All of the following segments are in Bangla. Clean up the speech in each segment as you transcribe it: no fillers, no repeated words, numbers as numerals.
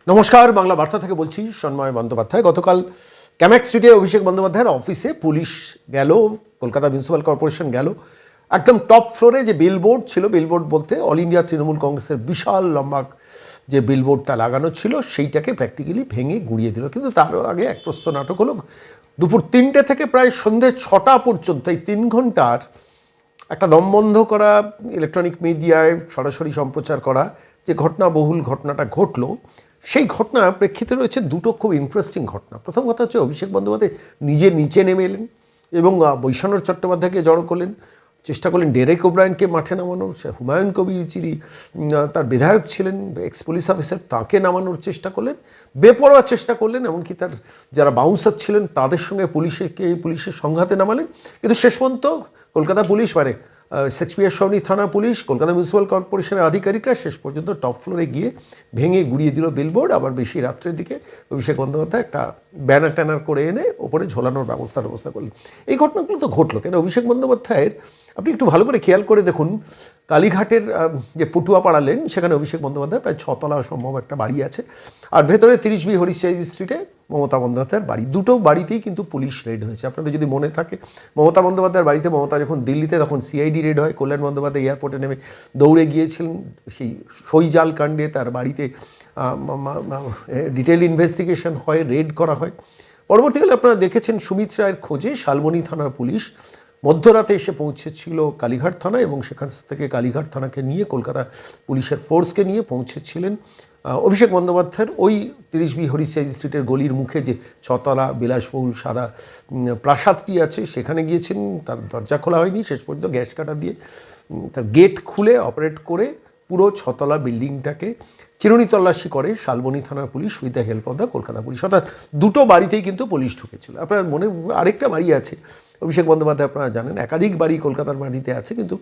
নমস্কার, বাংলা বার্তা থেকে বলছি সন্ময় বন্দ্যোপাধ্যায়। গতকাল ক্যামেক স্ট্রিটে অভিষেক বন্দ্যোপাধ্যায়ের অফিসে পুলিশ গেল, কলকাতা মিউনিসিপ্যাল কর্পোরেশন গেল। একদম টপ ফ্লোরে যে বিলবোর্ড ছিল, বিলবোর্ড বলতে অল ইন্ডিয়া তৃণমূল কংগ্রেসের বিশাল লম্বা যে বিলবোর্ডটা লাগানো ছিল সেইটাকে প্র্যাকটিক্যালি ভেঙে গুঁড়িয়ে দিল। কিন্তু তার আগে এক প্রস্ত নাটক হলো। দুপুর 3টে থেকে প্রায় সন্ধ্যে 6টা পর্যন্ত এই 3 ঘন্টার একটা দমবন্ধ করা, ইলেকট্রনিক মিডিয়ায় সরাসরি সম্প্রচার করা যে ঘটনাবহুল ঘটনাটা ঘটলো, সেই ঘটনার প্রেক্ষিতে রয়েছে দুটো খুব ইন্টারেস্টিং ঘটনা। প্রথম কথা হচ্ছে অভিষেক বন্দ্যোপাধ্যায় নিজে নিচে নেমে এলেন এবং বৈষ্ণব চট্টোপাধ্যায়কে জড়ো করলেন, চেষ্টা করলেন ডেরেক ওব্রায়েনকে মাঠে নামানোর। হুমায়ুন কবির যিনি তার বিধায়ক ছিলেন, এক্স পুলিশ অফিসার, তাকে নামানোর চেষ্টা করলেন, বেপরোয়া চেষ্টা করলেন। এমনকি তার যারা বাউন্সার ছিলেন তাদের সঙ্গে পুলিশের সংঘাতে নামালেন। কিন্তু শেষ পর্যন্ত কলকাতা পুলিশ, মানে শেক্সপিয়ার সরণি থানা পুলিশ, কলকাতা মিউনিসিপ্যাল কর্পোরেশনের আধিকারিকরা শেষ পর্যন্ত টপ ফ্লোরে গিয়ে ভেঙে গুঁড়িয়ে দিল বিলবোর্ড। আবার বেশি রাত্রের দিকে অভিষেক বন্দ্যোপাধ্যায় একটা ব্যানার ট্যানার করে এনে ওপরে ঝোলানোর ব্যবস্থা করলেন। এই ঘটনাগুলো তো ঘটলো কেন? অভিষেক বন্দ্যোপাধ্যায়ের আপনি একটু ভালো করে খেয়াল করে দেখুন, কালীঘাটের যে পটুয়াপাড়া লেন, সেখানে অভিষেক বন্দ্যোপাধ্যায় প্রায় 6 তলা সম্ভব একটা বাড়ি আছে, আর ভেতরে 30B হরিশ স্ট্রিটে মমতা বন্দ্যোপাধ্যায়ের বাড়ি। দুটো বাড়িতেই কিন্তু পুলিশ রেড হয়েছে। আপনাদের যদি মনে থাকে, মমতা বন্দ্যোপাধ্যায়ের বাড়িতে মমতা যখন দিল্লিতে, তখন সিআইডি রেড হয়। কল্যাণ বন্দ্যোপাধ্যায় এয়ারপোর্টে নেমে দৌড়ে গিয়েছিলেন সেই সইজাল কাণ্ডে, তার বাড়িতে ডিটেল ইনভেস্টিগেশন হয়, রেড করা হয়। পরবর্তীকালে আপনারা দেখেছেন সুমিত রায়ের খোঁজে শালবনী থানার পুলিশ মধ্যরাতে এসে পৌঁছেছিল কালীঘাট থানা, এবং সেখান থেকে কালীঘাট থানাকে নিয়ে কলকাতা পুলিশের ফোর্সকে নিয়ে পৌঁছেছিলেন অভিষেক বন্দ্যোপাধ্যায়ের ওই 30B হরিশ স্ট্রিটের গলির মুখে যে 6 তলা বিলাসবহুল সাদা প্রাসাদটি আছে, সেখানে গিয়েছেন। তার দরজা খোলা হয়নি, শেষ পর্যন্ত গ্যাস কাটা দিয়ে তার গেট খুলে অপারেট করে পুরো 6 তলা বিল্ডিংটাকে চিরুনি তল্লাশি করে শালবনী থানার police with the help of the Kolkata police. অর্থাৎ দুটো বাড়িতেই কিন্তু পুলিশ ঢুকেছিল। আপনার মনে আরেকটা বাড়ি আছে অভিষেক বন্দ্যোপাধ্যায়, আপনারা জানেন একাধিক বাড়ি কলকাতার বাড়িতে আছে, কিন্তু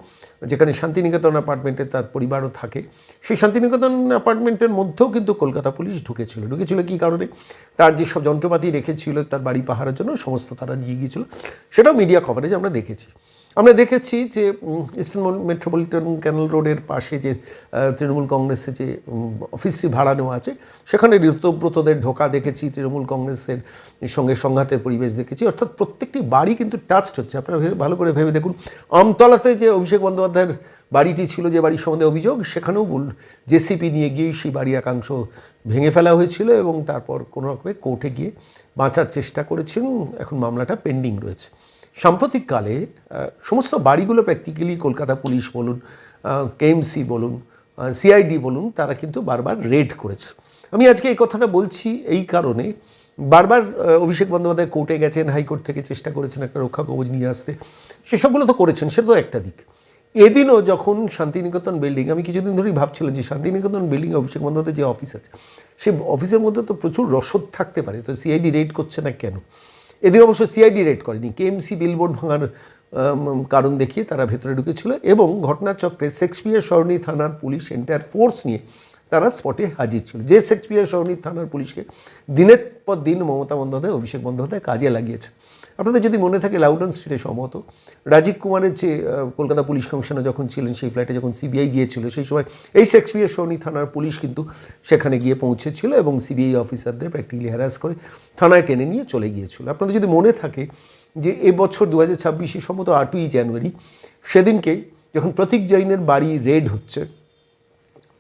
যেখানে শান্তিনিকেতন অ্যাপার্টমেন্টে তার পরিবারও থাকে, সেই শান্তিনিকেতন অ্যাপার্টমেন্টের মধ্যেও কিন্তু কলকাতা পুলিশ ঢুকেছিল কী কারণে? তার যেসব যন্ত্রপাতি রেখেছিল তার বাড়ি পাহারার জন্য, সমস্ত তারা নিয়ে গিয়েছিল। সেটাও মিডিয়া কভারেজ আমরা দেখেছি যে ইস্টার্ন মেট্রোপলিটন ক্যানেল রোডের পাশে যে তৃণমূল কংগ্রেসের যে অফিসটি ভাড়া নেওয়া আছে, সেখানে ঋতব্রতদের ঢোকা দেখেছি, তৃণমূল কংগ্রেসের সঙ্গে সংঘাতের পরিবেশ দেখেছি। অর্থাৎ প্রত্যেকটি বাড়ি কিন্তু টাচড হচ্ছে। আপনারা ভালো করে ভেবে দেখুন, আমতলাতে যে অভিষেক বন্দ্যোপাধ্যায়ের বাড়িটি ছিল, যে বাড়ির সম্বন্ধে অভিযোগ, সেখানেও জেসিপি নিয়ে গিয়ে সেই বাড়ি একাংশ ভেঙে ফেলা হয়েছিল এবং তারপর কোনো রকমে কোর্টে গিয়ে বাঁচার চেষ্টা করেছেন। এখন মামলাটা পেন্ডিং রয়েছে। সাম্প্রতিককালে সমস্ত বাড়িগুলো প্র্যাকটিক্যালি কলকাতা পুলিশ বলুন, কেএমসি বলুন, সিআইডি বলুন, তারা কিন্তু বারবার রেড করেছে। আমি আজকে এই কথাটা বলছি এই কারণে, বারবার অভিষেক বন্দ্যোপাধ্যায় কোর্টে গেছেন, হাইকোর্ট থেকে চেষ্টা করেছেন একটা রক্ষা কবচ নিয়ে আসতে, সেসবগুলো তো করেছেন, সেটা তো একটা দিক। এদিনও যখন শান্তিনিকেতন বিল্ডিং, আমি কিছুদিন ধরেই ভাবছিলাম যে শান্তিনিকেতন বিল্ডিং অভিষেক বন্দ্যোপাধ্যায় যে অফিস আছে, সেই অফিসের মধ্যে তো প্রচুর রসদ থাকতে পারে, তো সিআইডি রেড করছে না কেন? এদিন অবশ্য সিআইডি রেড করেনি, কেএমসি বিলবোর্ড ভাঙার কারণ দেখিয়ে তারা ভেতরে ঢুকেছিল এবং ঘটনাচক্রে শেক্সপিয়ার সরণি থানার পুলিশ এন্টায়ার ফোর্স নিয়ে তারা স্পটে হাজির ছিল। যে শেক্সপিয়ার সরণি থানার পুলিশকে দিনের পর দিন মমতা বন্দ্যোপাধ্যায়, অভিষেক বন্দ্যোপাধ্যায় কাজে লাগিয়েছে। আপনাদের যদি মনে থাকে, লাউডন স্ট্রিটে সম্ভবত রাজীব কুমারের যে কলকাতা পুলিশ কমিশনার যখন ছিলেন, সেই ফ্লাইটে যখন সিবিআই গিয়েছিল, সেই সময় এই শেক্সপিয়ার সরণি থানার পুলিশ কিন্তু সেখানে গিয়ে পৌঁছেছিল এবং সিবিআই অফিসারদের প্র্যাকটিক্যালি হ্যারাস করে থানায় টেনে নিয়ে চলে গিয়েছিল। আপনাদের যদি মনে থাকে যে এবছর 2026 সম্ভবত 8ই জানুয়ারি, সেদিনকে যখন প্রতীক জৈনের বাড়ি রেড হচ্ছে,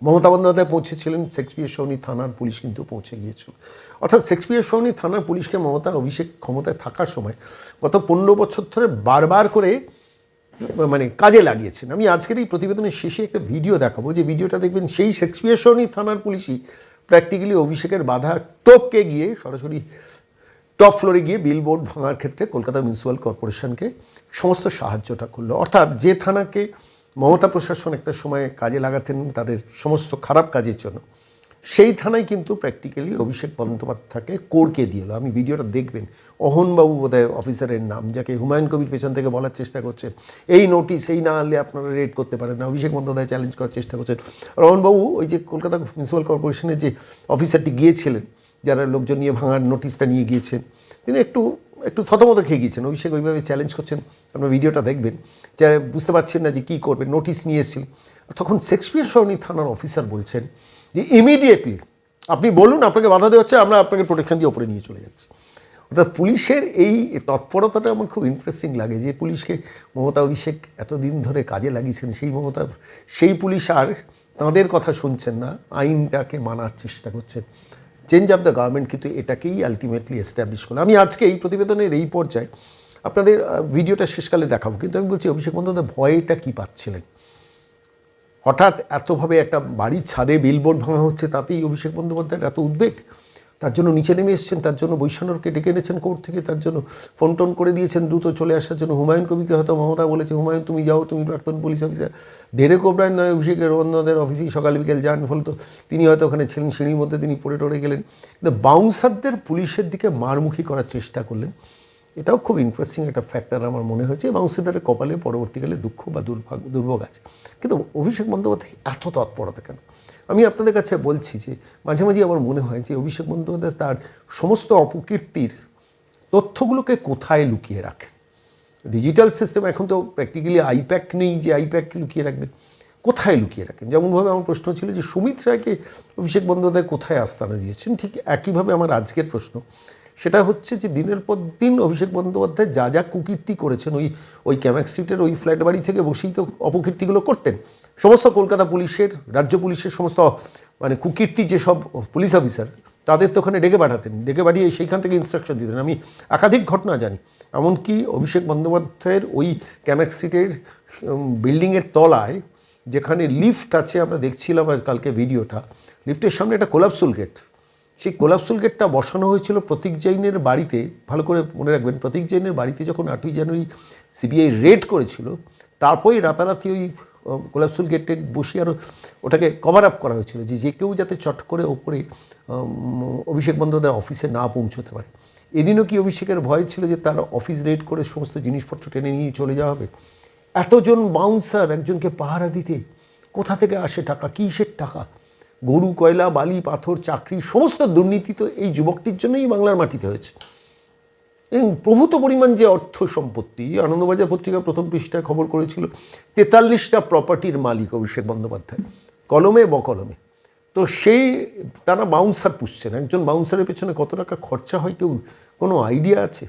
মমতা বন্দ্যোপাধ্যায় পৌঁছেছিলেন, শেক্সপিয়ার সরণি থানার পুলিশ কিন্তু পৌঁছে গিয়েছিল। অর্থাৎ শেক্সপিয়ার সরণি থানার পুলিশকে মমতা অভিষেক ক্ষমতায় থাকার সময় গত 15 বছর ধরে বারবার করে কাজে লাগিয়েছেন। আমি আজকের এই প্রতিবেদনের শেষে একটা ভিডিও দেখাবো, যে ভিডিওটা দেখবেন সেই শেক্সপিয়ার সরণি থানার পুলিশই প্র্যাকটিক্যালি অভিষেকের বাধা টপকে গিয়ে সরাসরি টপ ফ্লোরে গিয়ে বিলবোর্ড ভাঙার ক্ষেত্রে কলকাতা মিউনিসিপ্যাল কর্পোরেশনকে সমস্ত সাহায্যটা করলো। অর্থাৎ যে থানাকে মমতা প্রশাসন একটা সময় কাজে লাগাতেন তাদের সমস্ত খারাপ কাজের জন্য, সেই থানায় কিন্তু প্র্যাকটিক্যালি অভিষেক বন্দ্যোপাধ্যায়কে কোর্টকে দিল। আমি ভিডিওটা দেখবেন, অহনবাবু বোধহয় অফিসারের নাম, যাকে হুমায়ুন কবির পেছন থেকে বলার চেষ্টা করছেন এই নোটিশ এই না আনলে আপনারা রেড করতে পারেন না, অভিষেক বন্দ্যোপাধ্যায় চ্যালেঞ্জ করার চেষ্টা করছেন। আর অহনবাবু ওই যে কলকাতা মিউনিসিপ্যাল কর্পোরেশনের যে অফিসারটি গিয়েছিলেন, যারা লোকজন নিয়ে ভাঙার নোটিশটা নিয়ে গিয়েছেন, তিনি একটু থতমত খেয়ে গিয়েছেন। অভিষেক ওইভাবে চ্যালেঞ্জ করছেন, আপনার ভিডিওটা দেখবেন, যে বুঝতে পারছেন না যে কী করবেন, নোটিশ নিয়ে এসেছিলেন। তখন শেক্সপিয়ার সরণি থানার অফিসার বলছেন যে ইমিডিয়েটলি আপনি বলুন, আপনাকে বাধা দেওয়া হচ্ছে, আমরা আপনাকে প্রোটেকশন দিয়ে ওপরে নিয়ে চলে যাচ্ছি। অর্থাৎ পুলিশের এই তৎপরতাটা আমার খুব ইন্টারেস্টিং লাগে, যে পুলিশকে মমতা অভিষেক এতদিন ধরে কাজে লাগিয়েছেন, সেই পুলিশ আর তাঁদের কথা শুনছেন না, আইনটাকে মানার চেষ্টা করছেন। চেঞ্জ অফ দ্য গভর্নমেন্ট কিন্তু এটাকেই আলটিমেটলি এস্টাবলিশ করলো। আমি আজকে এই প্রতিবেদনের এই পর্যায়ে আপনাদের ভিডিওটা শেষকালে দেখাবো, কিন্তু আমি বলছি অভিষেক বন্দ্যোপাধ্যায় ভয়টা কী পাচ্ছিলেন? হঠাৎ এতভাবে একটা বাড়ির ছাদে বিলবোর্ড ভাঙা হচ্ছে, তাতেই অভিষেক বন্দ্যোপাধ্যায়ের এত উদ্বেগ? তার জন্য নিচে নেমে এসেছেন, তার জন্য বৈষ্ণবকে ডেকে এনেছেন কোর্ট থেকে, তার জন্য ফোন টোন করে দিয়েছেন দ্রুত চলে আসার জন্য। হুমায়ুন কবিকে হয়তো মমতা বলেছে, হুমায়ুন তুমি যাও, তুমি প্রাক্তন পুলিশ অফিসার, ডেরেক ওব্রায়েন নয় অভিষেকের অন্যদের অফিসেই সকাল বিকেল যান, ফলে তো তিনি হয়তো ওখানে ছিলেন, সিঁড়ির মধ্যে তিনি পড়ে টড়ে গেলেন। কিন্তু বাউন্সারদের পুলিশের দিকে মারমুখী করার চেষ্টা করলেন, এটাও খুব ইন্টারেস্টিং একটা ফ্যাক্টর আমার মনে হয়েছে। বাউন্সারদের কপালে পরবর্তীকালে দুঃখ বা দুর্ভোগ আছে। কিন্তু অভিষেক বন্দ্যোপাধ্যায় এত তৎপরতা কেন? আমি আপনাদের কাছে বলছি যে মাঝে মাঝে আমার মনে হয় যে অভিষেক বন্দ্যোপাধ্যায় তার সমস্ত অপকীর্তির তথ্যগুলোকে কোথায় লুকিয়ে রাখেন। ডিজিটাল সিস্টেম এখন তো প্র্যাকটিক্যালি আইপ্যাক নেই যে আইপ্যাক লুকিয়ে রাখবেন, কোথায় লুকিয়ে রাখেন? যেমনভাবে আমার প্রশ্ন ছিল যে সুমিত রায়কে অভিষেক বন্দ্যোপাধ্যায় কোথায় আস্তানা দিয়েছেন, ঠিক একইভাবে আমার আজকের প্রশ্ন সেটা হচ্ছে যে দিনের পর দিন অভিষেক বন্দ্যোপাধ্যায় যা যা কুকীর্তি করেছেন, ওই ক্যামাক স্ট্রিটের ওই ফ্ল্যাট বাড়ি থেকে বসেই তো অপকীর্তিগুলো করতেন। সমস্ত কলকাতা পুলিশের, রাজ্য পুলিশের সমস্ত মানে কুকীর্তি যেসব পুলিশ অফিসার, তাদের তো ওখানে ডেকে পাঠাতেন, ডেকে পাঠিয়ে সেইখান থেকে ইনস্ট্রাকশন দিতেন। আমি একাধিক ঘটনা জানি, এমনকি অভিষেক বন্দ্যোপাধ্যায়ের ওই ক্যামাক স্ট্রিটের বিল্ডিংয়ের তলায় যেখানে লিফট আছে, আমরা দেখছিলাম আজ কালকে ভিডিওটা, লিফটের সামনে একটা কোলাপসুল গেট, সেই কোলাপসুল গেটটা বসানো হয়েছিল প্রতীক জৈনের বাড়িতে। ভালো করে মনে রাখবেন, প্রতীক জৈনের বাড়িতে যখন 8ই জানুয়ারি সিবিআই রেড করেছিল, তারপরেই রাতারাতি ওই কোলাপসুল গেটে বসিয়ে আরও ওটাকে কভার আপ করা হয়েছিল, যে কেউ যাতে চট করে ওপরে অভিষেক বন্দ্যোপাধ্যায়ের অফিসে না পৌঁছতে পারে। এদিনও কি অভিষেকের ভয় ছিল যে তার অফিস রেড করে সমস্ত জিনিসপত্র টেনে নিয়ে চলে যাওয়া হবে? এতজন বাউন্সার একজনকে পাহারা দিতে কোথা থেকে আসে টাকা? কিসের টাকা? গরু, কয়লা, বালি, পাথর, চাকরি, সমস্ত দুর্নীতি তো এই যুবকটির জন্যই বাংলার মাটিতে হয়েছে। এবং প্রভূত পরিমাণ যে অর্থ সম্পত্তি, আনন্দবাজার পত্রিকা প্রথম পৃষ্ঠায় খবর করেছিল 43টা প্রপার্টির মালিক অভিষেক বন্দ্যোপাধ্যায়, কলমে বকলমে। তো সেই তারা বাউন্সার পুষছেন, একজন বাউন্সারের পেছনে কত টাকা খরচা হয় কেউ কোনো আইডিয়া আছে?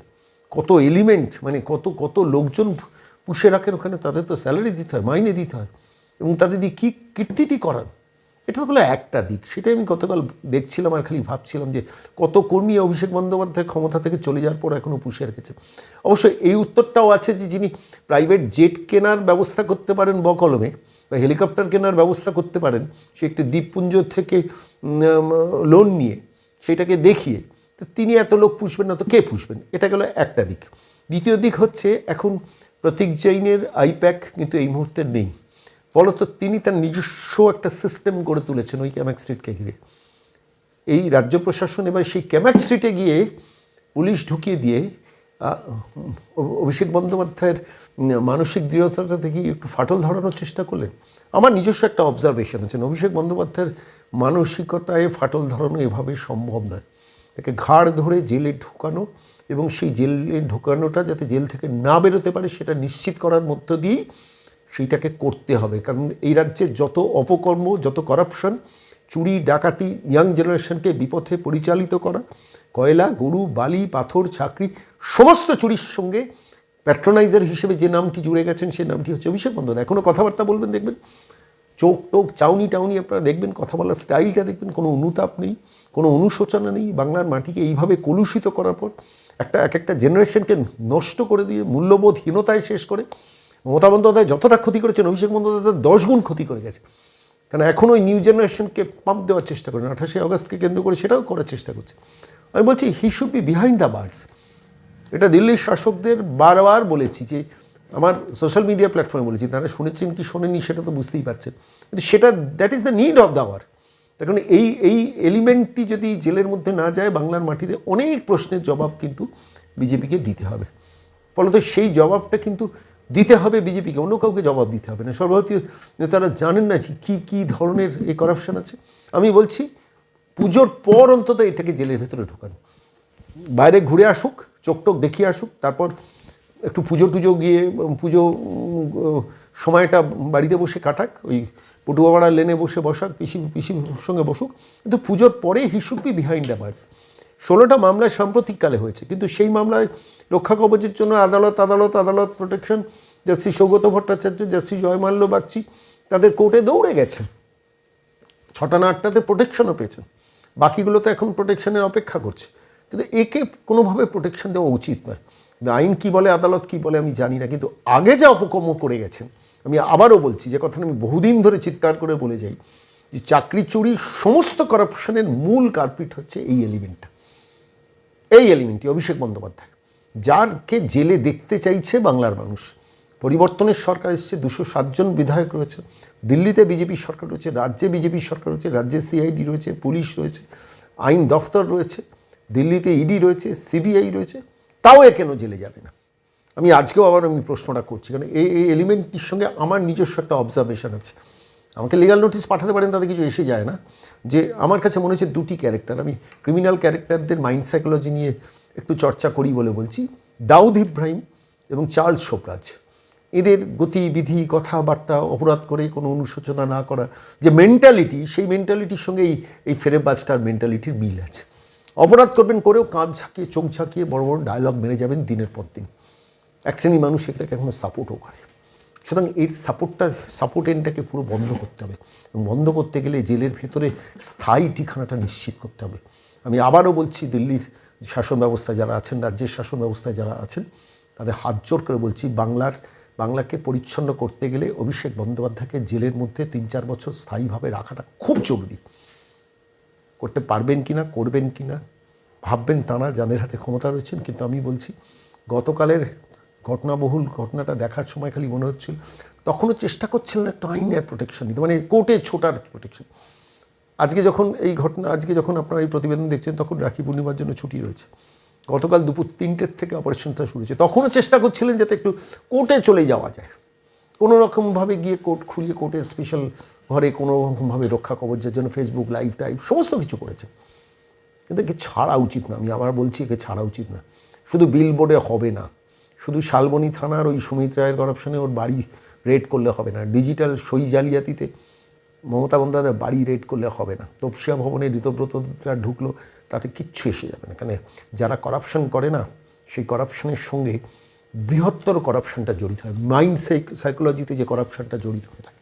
কত এলিমেন্ট, মানে কত কত লোকজন পুষে রাখেন ওখানে, তাদের তো স্যালারি দিতে হয়, মাইনে দিতে হয়, এবং তাদের দিয়ে কী কীর্তিটি করান। এটা তো হলো একটা দিক। সেটাই আমি গতকাল দেখছিলাম আর খালি ভাবছিলাম যে কত কর্মী অভিষেক বন্দ্যোপাধ্যায় ক্ষমতা থেকে চলে যাওয়ার পর এখনও পুষে রেখেছে। অবশ্যই এই উত্তরটাও আছে যে যিনি প্রাইভেট জেট কেনার ব্যবস্থা করতে পারেন বকলমে, বা হেলিকপ্টার কেনার ব্যবস্থা করতে পারেন সে একটি দ্বীপপুঞ্জ থেকে লোন নিয়ে সেটাকে দেখিয়ে, তো তিনি এত লোক পুষবেন না তো কে পুষবেন? এটা গেল একটা দিক। দ্বিতীয় দিক হচ্ছে এখন প্রতীক জৈনের আইপ্যাক কিন্তু এই মুহূর্তে নেই, ফলত তিনি তার নিজস্ব একটা সিস্টেম গড়ে তুলেছেন ওই ক্যামাক স্ট্রিটকে ঘিরে। এই রাজ্য প্রশাসন এবার সেই ক্যামাক স্ট্রিটে গিয়ে পুলিশ ঢুকিয়ে দিয়ে অভিষেক বন্দ্যোপাধ্যায়ের মানসিক দৃঢ়তাটা দেখি একটু ফাটল ধরানোর চেষ্টা করলেন। আমার নিজস্ব একটা অবজারভেশন আছে, অভিষেক বন্দ্যোপাধ্যায়ের মানসিকতায় ফাটল ধরানো এভাবে সম্ভব নয়। তাকে ঘাড় ধরে জেলে ঢুকানো এবং সেই জেলে ঢুকানোটা যাতে জেল থেকে না বেরোতে পারে সেটা নিশ্চিত করার মধ্য দিয়েই সেইটাকে করতে হবে। কারণ এই রাজ্যে যত অপকর্ম, যত করাপশন, চুরি ডাকাতি, ইয়াং জেনারেশনকে বিপথে পরিচালিত করা, কয়লা, গরু, বালি, পাথর, চাকরি, সমস্ত চুরির সঙ্গে প্যাট্রোনাইজার হিসেবে যে নামটি জুড়ে গেছেন সেই নামটি হচ্ছে অভিষেক বন্দ্যোপাধ্যায়। এখনও কথাবার্তা বলবেন, দেখবেন চোখ টোক চাউনি টাউনি, আপনারা দেখবেন কথা বলার স্টাইলটা দেখবেন, কোনো অনুতাপ নেই, কোনো অনুশোচনা নেই। বাংলার মাটিকে এইভাবে কলুষিত করার পর একটা জেনারেশনকে নষ্ট করে দিয়ে মূল্যবোধহীনতায় শেষ করে মমতা বন্দ্যোপাধ্যায় যতটা ক্ষতি করেছেন অভিষেক বন্দ্যোপাধ্যায় 10 গুণ ক্ষতি করে গেছে। কারণ এখন ওই নিউ জেনারেশনকে পাম্প দেওয়ার চেষ্টা করেন, 28শে অগস্টকে কেন্দ্র করে সেটাও করার চেষ্টা করছে। আমি বলছি হি should be behind the birds. এটা দিল্লির শাসকদের বারবার বলেছি, যে আমার সোশ্যাল মিডিয়া প্ল্যাটফর্মে বলেছি, তারা শুনেছেন কি শোনেননি সেটা তো বুঝতেই পারছেন, কিন্তু সেটা that is the need of the hour. তার কারণ এই এলিমেন্টটি যদি জেলের মধ্যে না যায়, বাংলার মাটিতে অনেক প্রশ্নের জবাব কিন্তু বিজেপিকে দিতে হবে। ফলত সেই জবাবটা কিন্তু দিতে হবে বিজেপিকে, অন্য কাউকে জবাব দিতে হবে না। সর্বভারতীয় নেতারা জানেন না যে কী ধরনের এই করাপশন আছে। আমি বলছি পুজোর পর অন্তত এটাকে জেলের ভেতরে ঢোকান, বাইরে ঘুরে আসুক, চোখ টোক দেখিয়ে আসুক, তারপর একটু পুজো টুজো গিয়ে পুজো সময়টা বাড়িতে বসে কাটাক, ওই পটুয়াপাড়া লেনে বসে বসাক, পিসির সঙ্গে বসুক, কিন্তু পুজোর পরে he should be behind the bars. 16টা মামলায় সাম্প্রতিককালে হয়েছে, কিন্তু সেই মামলায় রক্ষা কবচের জন্য আদালত protection, justice Saugata Bhattacharya, justice Joymalya Bagchi তাদের কোর্টে দৌড়ে গেছেন, 6টা না 8টাতে প্রোটেকশনও পেয়েছেন, বাকিগুলো তো এখন প্রোটেকশনের অপেক্ষা করছে। কিন্তু একে কোনোভাবে প্রোটেকশন দেওয়া উচিত নয়। আইন কী বলে, আদালত কী বলে আমি জানি না, কিন্তু আগে যা অপকর্ম করে গেছেন, আমি আবারও বলছি যে কথাটা আমি বহুদিন ধরে চিৎকার করে বলে যাই, যে চাকরি চুরি সমস্ত করাপশনের মূল কালপ্রিট হচ্ছে এই এলিমেন্টটি অভিষেক বন্দ্যোপাধ্যায়, যারকে জেলে দেখতে চাইছে বাংলার মানুষ। পরিবর্তনের সরকার এসছে, 207 জন বিধায়ক রয়েছে, দিল্লিতে বিজেপি সরকার রয়েছে, রাজ্যে বিজেপি সরকার রয়েছে, রাজ্যে সিআইডি রয়েছে, পুলিশ রয়েছে, আইন দফতর রয়েছে, দিল্লিতে ইডি রয়েছে, সিবিআই রয়েছে, তাও এ কেন জেলে যাবে না? আমি আজকেও আবার প্রশ্নটা করছি, কারণ এই এলিমেন্টটির সঙ্গে আমার নিজস্ব একটা অবজারভেশন আছে। আমাকে লিগাল নোটিশ পাঠাতে পারেন, তাতে কিছু এসে যায় না। যে আমার কাছে মনে হচ্ছে দুটি ক্যারেক্টার, আমি ক্রিমিনাল ক্যারেক্টারদের মাইন্ড সাইকোলজি নিয়ে একটু চর্চা করি বলে বলছি। দাউদ ইব্রাহিম এবং চার্লস শোপরাজ, এদের গতিবিধি, কথাবার্তা, অপরাধ করে কোনো অনুশোচনা না করা যে মেন্টালিটি, সেই মেন্টালিটির সঙ্গে এই ফেরেবাজটার মেন্টালিটির মিল আছে। অপরাধ করবেন, করেও কাঁধ ঝাঁকিয়ে চোখ ঝাঁকিয়ে বড় বড় ডায়লগ মেরে যাবেন দিনের পর দিন। এক শ্রেণীর মানুষ এটাকে এখনও সাপোর্টও করে। সুতরাং এর সাপোর্ট এনটাকে পুরো বন্ধ করতে হবে, এবং বন্ধ করতে গেলে জেলের ভেতরে স্থায়ী ঠিকানাটা নিশ্চিত করতে হবে। আমি আবারও বলছি, দিল্লির শাসন ব্যবস্থায় যারা আছেন, রাজ্যের শাসন ব্যবস্থায় যারা আছেন, তাদের হাত জোর করে বলছি, বাংলাকে পরিচ্ছন্ন করতে গেলে অভিষেক বন্দ্যোপাধ্যায়কে জেলের মধ্যে 3-4 বছর স্থায়ীভাবে রাখাটা খুব জরুরি। করতে পারবেন কিনা, করবেন কিনা ভাববেন তাঁরা, যাদের হাতে ক্ষমতা রয়েছেন। কিন্তু আমি বলছি, গতকালের ঘটনাবহুল ঘটনাটা দেখার সময় খালি মনে হচ্ছিল, তখনও চেষ্টা করছিলেন একটা আইনের প্রোটেকশন দিতে, মানে কোর্টে ছোটার প্রোটেকশন। আজকে যখন আপনারা এই প্রতিবেদন দেখছেন, তখন রাখি পূর্ণিমার জন্য ছুটি রয়েছে। গতকাল দুপুর 3টের থেকে অপারেশনটা শুরু হয়েছে, তখনও চেষ্টা করছিলেন যাতে একটু কোর্টে চলে যাওয়া যায়, কোনো রকমভাবে গিয়ে কোর্ট খুলিয়ে কোর্টের স্পেশাল ঘরে কোনো রকমভাবে রক্ষা কবচের জন্য ফেসবুক লাইভ টাইভ সমস্ত কিছু করেছে। কিন্তু একে ছাড়া উচিত না, আমি আবার বলছি, একে ছাড়া উচিত না। শুধু বিলবোর্ডে হবে না, শুধু শালবনী থানার ওই সুমিত রায়ের করাপশনে ওর বাড়ি রেড করলে হবে না, ডিজিটাল সই জালিয়াতিতে মমতা বন্দ্যোপাধ্যায় বাড়ি রেড করলে হবে না, তপসিয়া ভবনে ঋতব্রতরা ঢুকলো, তাতে কিচ্ছু এসে যাবে না। কারণ যারা করাপশন করে না, সেই করাপশনের সঙ্গে বৃহত্তর করাপশনটা জড়িত হয়। মাইন্ড সাইকোলজিতে যে করাপশনটা জড়িত হয়ে থাকে,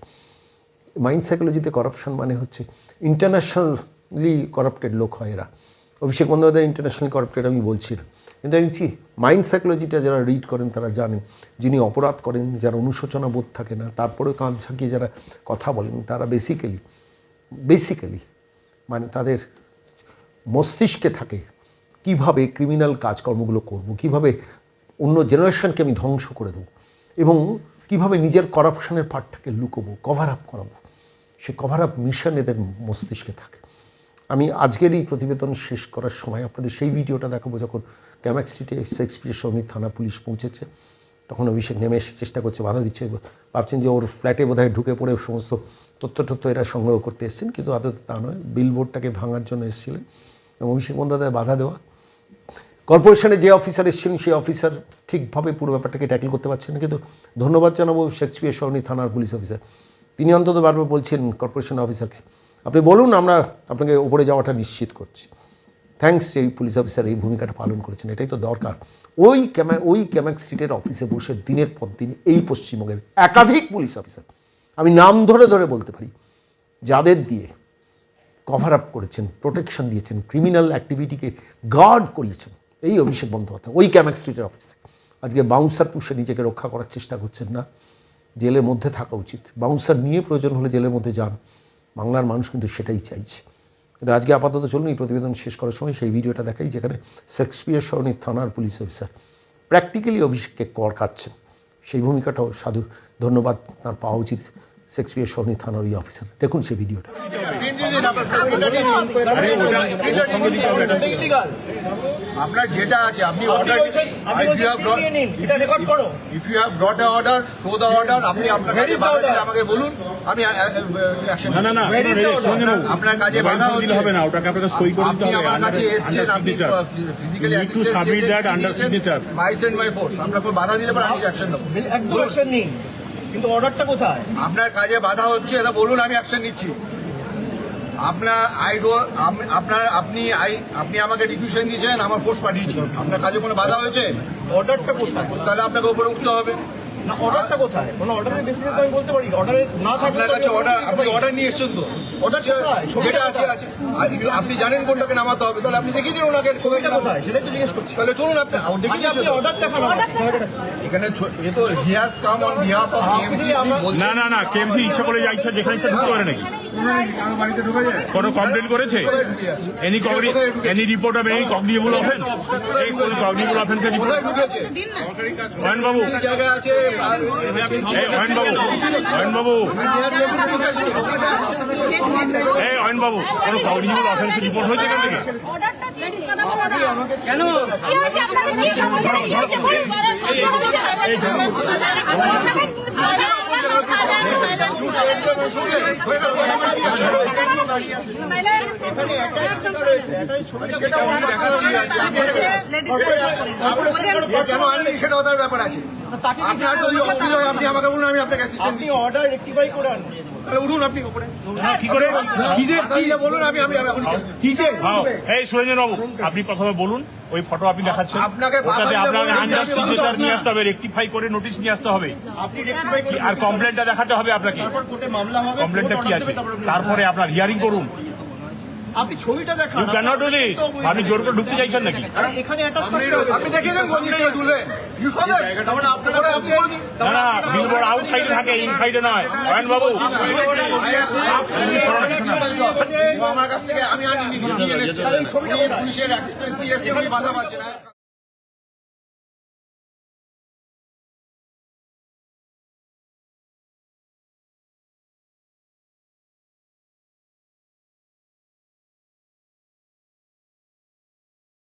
মাইন্ড সাইকোলজিতে করাপশন মানে হচ্ছে ইন্টারন্যাশনালি করাপ্টেড লোক হয় এরা। অভিষেক বন্দ্যোপাধ্যায় ইন্টারন্যাশনাল করাপ্টেড আমি বলছি না, কিন্তু আমি মাইন্ড সাইকোলজিটা যারা রিড করেন তারা জানেন, যিনি অপরাধ করেন, যারা অনুশোচনা বোধ থাকে না, তারপরেও কাঁধ ঝাঁকিয়ে যারা কথা বলেন, তারা বেসিক্যালি মানে তাদের মস্তিষ্কে থাকে কিভাবে ক্রিমিনাল কাজকর্মগুলো করব, কিভাবে অন্য জেনারেশনকে আমি ধ্বংস করে দেবো, এবং কিভাবে নিজের করাপশনের পার্টটাকে লুকোবো, কভার আপ করাবো। সে কভার আপ মিশন এদের মস্তিষ্কে থাকে। আমি আজকের এই প্রতিবেদন শেষ করার সময় আপনাদের সেই ভিডিওটা দেখাবো, যখন ক্যামাক স্ট্রিটে শেক্সপিয়ার সমিতি থানা পুলিশ পৌঁছেছে, তখন অভিষেক নেমে এসে চেষ্টা করছে, বাধা দিচ্ছে, ভাবছেন যে ওর ফ্ল্যাটে বোধহয় ঢুকে পড়ে সমস্ত তথ্য এরা সংগ্রহ করতে এসেছেন, কিন্তু আদতে তা নয়, বিলবোর্ডটাকে ভাঙার জন্য এসেছিলেন। এবং অভিষেক বন্দ্যোপাধ্যায় বাধা দেওয়া, কর্পোরেশনে যে অফিসার এসেছিলেন সেই অফিসার ঠিকভাবে পুরো ব্যাপারটাকে ট্যাকেল করতে পারছেন না। কিন্তু ধন্যবাদ জানাবো শেক্সপিয়ার সরণি থানার পুলিশ অফিসার, তিনি অন্তত বারবার বলছেন কর্পোরেশন অফিসারকে, আপনি বলুন, আমরা আপনাকে ওপরে যাওয়াটা নিশ্চিত করছি। থ্যাঙ্কস, এই পুলিশ অফিসার এই ভূমিকাটা পালন করেছেন, এটাই তো দরকার। ওই ক্যামাক স্ট্রিটের অফিসে বসে দিনের পর দিন এই পশ্চিমবঙ্গের একাধিক পুলিশ অফিসার, আমি নাম ধরে বলতে পারি, যাদের দিয়ে কভার আপ করেছেন, প্রোটেকশন দিয়েছেন, ক্রিমিনাল অ্যাক্টিভিটিকে গার্ড করিয়েছেন, এই অভিষেক বন্দ্যোপাধ্যায় ওই ক্যামাক স্ট্রিটের অফিসে। আজকে বাউন্সার পুষে নিজেকে রক্ষা করার চেষ্টা করছেন না, জেলের মধ্যে থাকা উচিত। বাউন্সার নিয়ে প্রয়োজন হলে জেলের মধ্যে যান, বাংলার মানুষ কিন্তু সেটাই চাইছে। কিন্তু আজকে আপাতত চলুন এই প্রতিবেদন শেষ করার সময় সেই ভিডিওটা দেখাই, যেখানে শেক্সপিয়ার সরণি থানার পুলিশ অফিসার প্র্যাকটিক্যালি অভিষেককে কর খাচ্ছেন। সেই ভূমিকাটাও সাধু, ধন্যবাদ তার পাওয়া উচিত শেক্সপিয়ার সরণি থানার ওই অফিসার। দেখুন সেই ভিডিওটা। আপনার যেটা আছে আপনি order, if you have brought a order, show the order. আপনি আপনার কাছে বাধা দিলে আমাকে বলুন, আমি অ্যাকশন নিব। না আপনার কাছে বাধা হচ্ছে হবে না, ওটাকে আপনাকে সই করে দিতে আপনি হবে। আমার কাছে এসেছেন, আপনি physically You need to submit that under signature. My send my force. আপনাকে বাধা দিলে পরে আমি অ্যাকশন নেব। একদম অ্যাকশন নিন। কিন্তু অর্ডারটা কোথায়? আপনার কাজে বাধা হচ্ছে এটা বলুন, আমি অ্যাকশন নিচ্ছি। আপনার আপনি আমাকে রিকুয়েশন দিয়েছেন, আমার ফোর্স পাঠিয়েছি। আপনার কাজে কোনো বাধা হয়েছে? অর্ডারটা কোথায়? তাহলে আপনাকে উপরে উঠতে হবে। না, অর্ডারটা কোথায়? কোনো অর্ডারের বেসিসে তো আমি বলতে পারি, অর্ডারে না থাকলে আপনার কাছে অর্ডার, আপনি অর্ডার নিয়ে এসছেন তো? অর্ডার কোথায়? যেটা আছে আছে। আর আপনি জানেন কোনটাকে নামাতে হবে, তাহলে আপনি দেখিয়ে দিন ওনাকে ছবিটা কোথায় সেটাই তো জিজ্ঞেস করছি। তাহলে চলুন আপনি দেখিয়ে আপনি অর্ডার দেখান আমাকে। এখানে এ তো he has come on behalf of KMC. না না না, কেএমসি ইচ্ছা করে যা ইচ্ছা যেখানে ইচ্ছা ঢুকতে পারে নাকি? কোনো কমপ্লেন করেছে? Any report of any cognizable offence? এই কোন কগনিজেবল অফেন্সের রিপোর্ট? কোথায় ঢুকেছে? অয়ন বাবু, জায়গায় আছে। এই অয়ন বাবু, অয়ন বাবু, এই অয়ন বাবু, কোনো কগনিজেবল অফেন্সের রিপোর্ট হয়েছে এখান থেকে? কেন? কি হয়েছে আপনাদের? কি সমস্যা? কি হয়েছে? বলুন। কেন আনলেন সেটা ওদের ব্যাপার আছে। আপনার যদি অসুবিধা হয় আপনি আমাকে বলুন, আমি আপনাকে অ্যাসিস্ট্যান্ট আপনি দিচ্ছি। অর্ডার রেকটিফাই করে আনবেন। উঠুন আপনি উপরে। কি করে? বলুন, আমি এখন হ্যাঁ, এই সুরঞ্জন বাবু, আপনি প্রথমে বলুন, ওই ফটো আপনি দেখাচ্ছেন, আপনাকে ওটাতে বাধা আপনার দিলে বলুন, আনজাস্ট আমি সিগনেচার বলতে নিয়ে আসতে হবে, রেকটিফাই করে নোটিশ নিয়ে আসতে হবে, আপনি রেকটিফাই করে আর কমপ্লেনটা দেখাতে হবে আপনাকে। তারপর কোর্টে মামলা হবে। কমপ্লেনটা কি আছে? তারপরে আপনার হিয়ারিং করুন। আপনি ছবিটা দেখান। You can not do this. আপনি জোর করে ঢুকতে চাইছেন নাকি? এখানে অ্যাটাচ করতে হবে। আপনি দেখিয়ে দেন কোন জিনিসটা তুলবেন। You show that. তারপরে আপনারা আপনি করে দিন। না না, বিলবোর্ড আউটসাইডে থাকে, ইনসাইডে নয়। অয়ন বাবু, আমার কাছ থেকে আমি আনিনি, নিয়ে এসেছি। পুলিশের অ্যাসিস্ট্যান্স দিয়ে এসেছি, উনি বাধা পাচ্ছেন।